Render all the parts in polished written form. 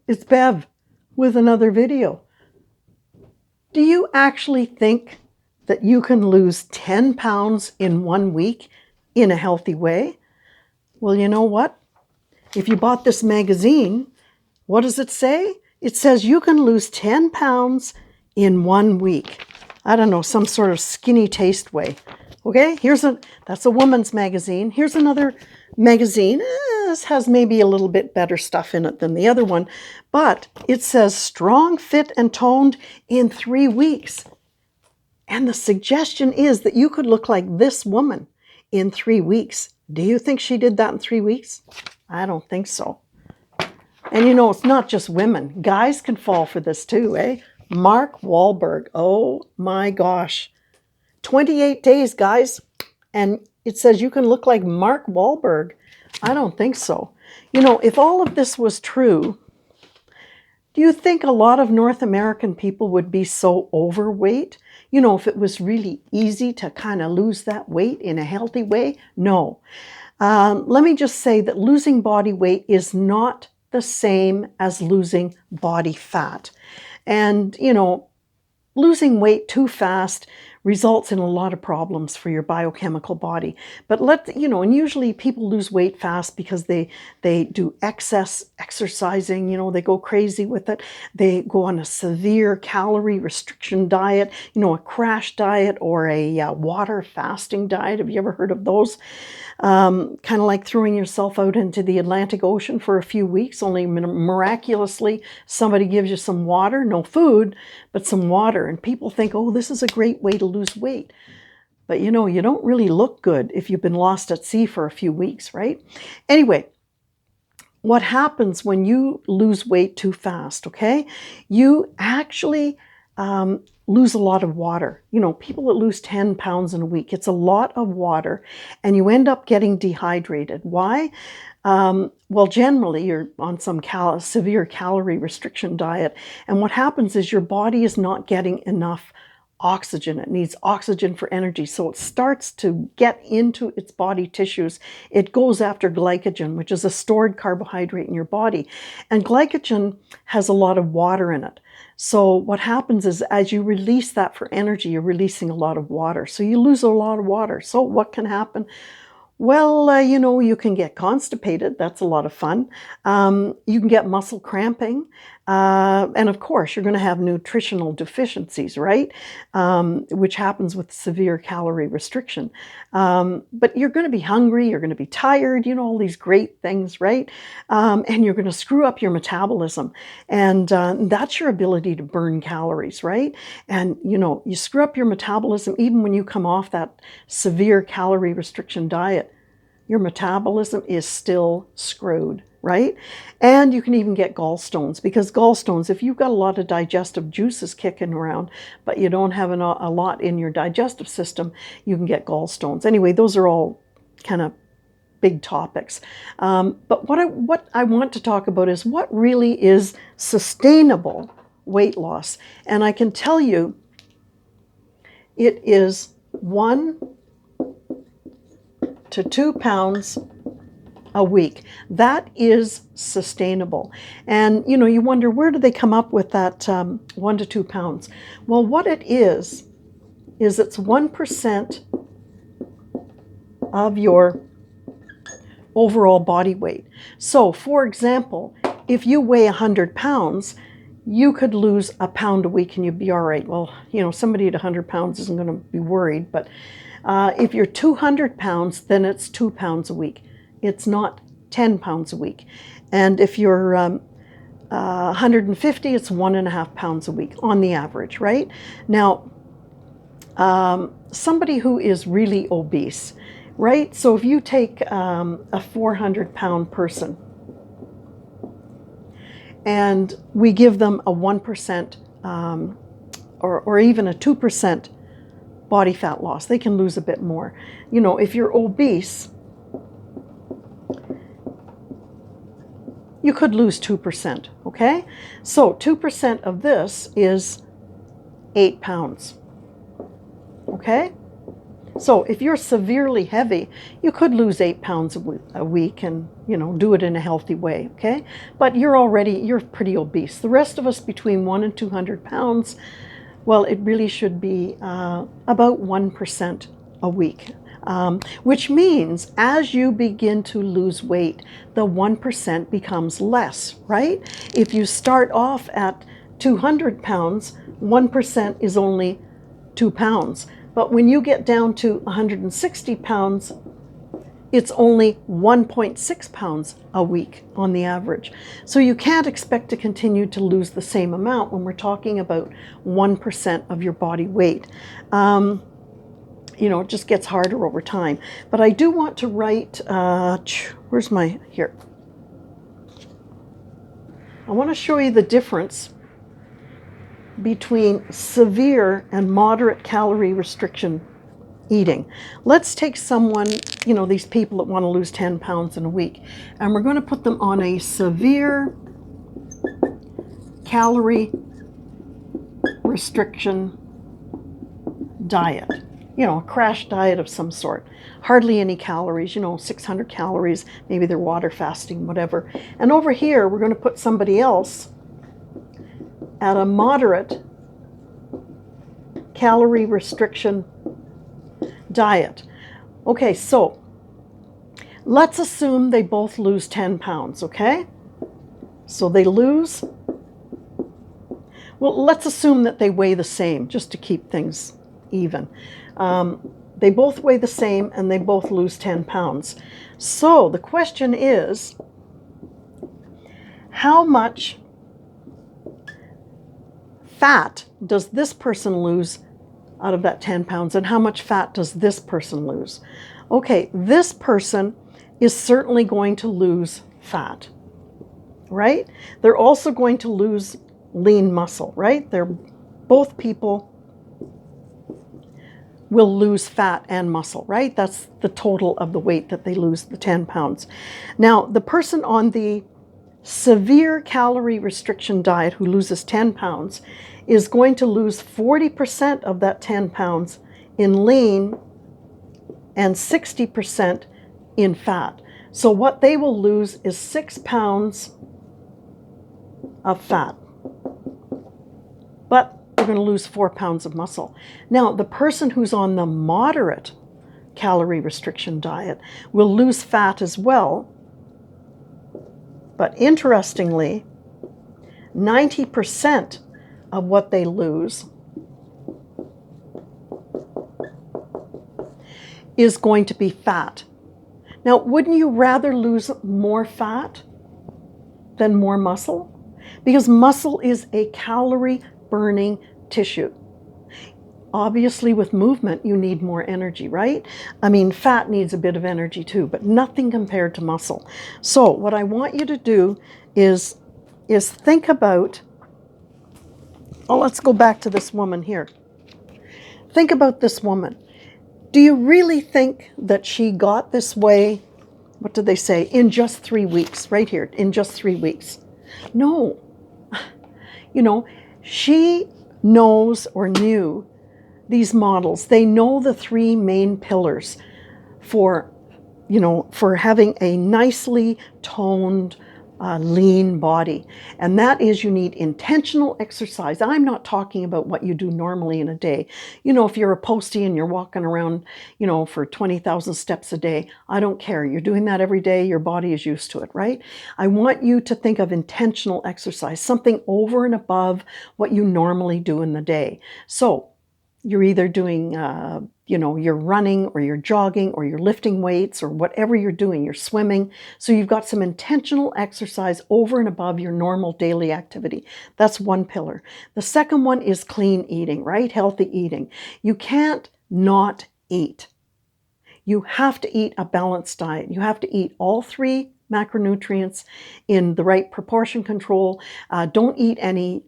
It's Bev with another video. Do you actually think that you can lose 10 pounds in 1 week in a healthy way? Well, you know what? If you bought this magazine, what does it say? It says you can lose 10 pounds in 1 week. I don't know, some sort of skinny taste way. Okay, that's a woman's magazine. Here's another magazine. This has maybe a little bit better stuff in it than the other one, but it says strong, fit, and toned in 3 weeks. And the suggestion is that you could look like this woman in 3 weeks. Do you think she did that in 3 weeks? I don't think so. And you know, it's not just women. Guys can fall for this too, eh? Mark Wahlberg. Oh my gosh. 28 days, guys. And it says you can look like Mark Wahlberg. I don't think so. You know, if all of this was true, do you think a lot of North American people would be so overweight? You know, if it was really easy to kind of lose that weight in a healthy way? No. Let me just say that losing body weight is not the same as losing body fat. And, you know, losing weight too fast results in a lot of problems for your biochemical body. But and usually people lose weight fast because they do excess exercising, they go crazy with it. They go on a severe calorie restriction diet, a crash diet or a water fasting diet. Have you ever heard of those? Kind of like throwing yourself out into the Atlantic Ocean for a few weeks, only miraculously somebody gives you some water, no food, but some water. And people think, oh, this is a great way to lose weight. But you don't really look good if you've been lost at sea for a few weeks, right? Anyway, what happens when you lose weight too fast, okay? You actually lose a lot of water. People that lose 10 pounds in a week, it's a lot of water, and you end up getting dehydrated. Why? Well, generally, you're on some severe calorie restriction diet, and what happens is your body is not getting enough oxygen. It needs oxygen for energy, so it starts to get into its body tissues. It goes after glycogen, which is a stored carbohydrate in your body, and glycogen has a lot of water in it. So what happens is as you release that for energy, you're releasing a lot of water. So you lose a lot of water. So what can happen? Well, you can get constipated. That's a lot of fun. You can get muscle cramping. And of course, you're going to have nutritional deficiencies, right? Which happens with severe calorie restriction. But you're going to be hungry. You're going to be tired, all these great things, right? And you're going to screw up your metabolism. And that's your ability to burn calories, right? And, you screw up your metabolism even when you come off that severe calorie restriction diet. Your metabolism is still screwed, right? And you can even get gallstones, because gallstones, if you've got a lot of digestive juices kicking around, but you don't have a lot in your digestive system, you can get gallstones. Anyway, those are all kind of big topics. But what I want to talk about is what really is sustainable weight loss. And I can tell you, it is 1 to 2 pounds a week. That is sustainable. And you wonder, where do they come up with that 1 to 2 pounds? Well, what it is it's 1% of your overall body weight. So for example, if you weigh 100 pounds, you could lose a pound a week and you'd be all right. Well, somebody at 100 pounds isn't going to be worried, but if you're 200 pounds, then it's 2 pounds a week. It's not 10 pounds a week. And if you're 150, it's 1.5 pounds a week on the average, right? Now, somebody who is really obese, right? So if you take a 400-pound person and we give them a 1% or even a 2% body fat loss, they can lose a bit more. If you're obese, you could lose 2%, okay? So 2% of this is 8 pounds, okay? So if you're severely heavy, you could lose 8 pounds a week and, do it in a healthy way, okay? But you're pretty obese. The rest of us between 1 and 200 pounds, well, it really should be about 1% a week. Which means as you begin to lose weight, the 1% becomes less, right? If you start off at 200 pounds, 1% is only 2 pounds. But when you get down to 160 pounds, it's only 1.6 pounds a week on the average. So you can't expect to continue to lose the same amount when we're talking about 1% of your body weight. It just gets harder over time. But I do want to write, here. I want to show you the difference between severe and moderate calorie restriction eating. Let's take someone, these people that want to lose 10 pounds in a week, and we're going to put them on a severe calorie restriction diet. A crash diet of some sort. Hardly any calories, 600 calories, maybe they're water fasting, whatever. And over here, we're going to put somebody else at a moderate calorie restriction diet. Okay, so let's assume they both lose 10 pounds, okay? So they lose, well, let's assume that they weigh the same, just to keep things even. They both weigh the same and they both lose 10 pounds. So the question is, how much fat does this person lose out of that 10 pounds, and how much fat does this person lose? Okay, this person is certainly going to lose fat, right? They're also going to lose lean muscle, right? Both people will lose fat and muscle, right? That's the total of the weight that they lose, the 10 pounds. Now, the person on the severe calorie restriction diet who loses 10 pounds is going to lose 40% of that 10 pounds in lean and 60% in fat. So what they will lose is 6 pounds of fat. But they're going to lose 4 pounds of muscle. Now, the person who's on the moderate calorie restriction diet will lose fat as well. But interestingly, 90% of what they lose is going to be fat. Now, wouldn't you rather lose more fat than more muscle? Because muscle is a calorie-burning tissue. Obviously, with movement, you need more energy, right? I mean, fat needs a bit of energy too, but nothing compared to muscle. So what I want you to do is think about, let's go back to this woman here. Think about this woman. Do you really think that she got this way, what did they say, in just 3 weeks, right here, in just 3 weeks? No. She knows or knew these models. They know the 3 main pillars for having a nicely toned, lean body. And that is, you need intentional exercise. I'm not talking about what you do normally in a day. If you're a postie and you're walking around, for 20,000 steps a day, I don't care. You're doing that every day. Your body is used to it, right? I want you to think of intentional exercise, something over and above what you normally do in the day. So you're either doing, you're running or you're jogging or you're lifting weights or whatever you're doing, you're swimming. So you've got some intentional exercise over and above your normal daily activity. That's one pillar. The second one is clean eating, right? Healthy eating. You can't not eat. You have to eat a balanced diet. You have to eat all 3 macronutrients in the right proportion control. Don't eat any,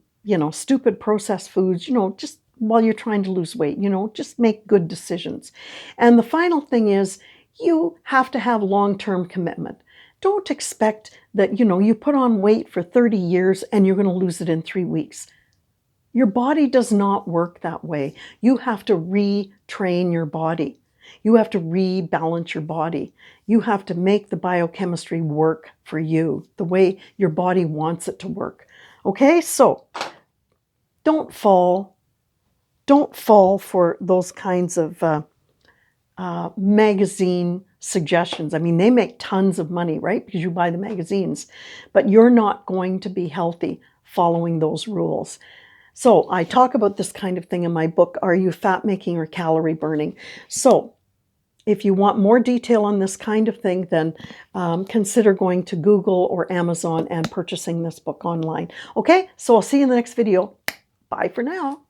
stupid processed foods, just while you're trying to lose weight, just make good decisions. And the final thing is, you have to have long-term commitment. Don't expect that, you put on weight for 30 years and you're going to lose it in 3 weeks. Your body does not work that way. You have to retrain your body. You have to rebalance your body. You have to make the biochemistry work for you, the way your body wants it to work. Okay, so don't fall for those kinds of magazine suggestions. I mean, they make tons of money, right? Because you buy the magazines, but you're not going to be healthy following those rules. So I talk about this kind of thing in my book, Are You Fat Making or Calorie Burning? So if you want more detail on this kind of thing, then consider going to Google or Amazon and purchasing this book online. Okay, so I'll see you in the next video. Bye for now.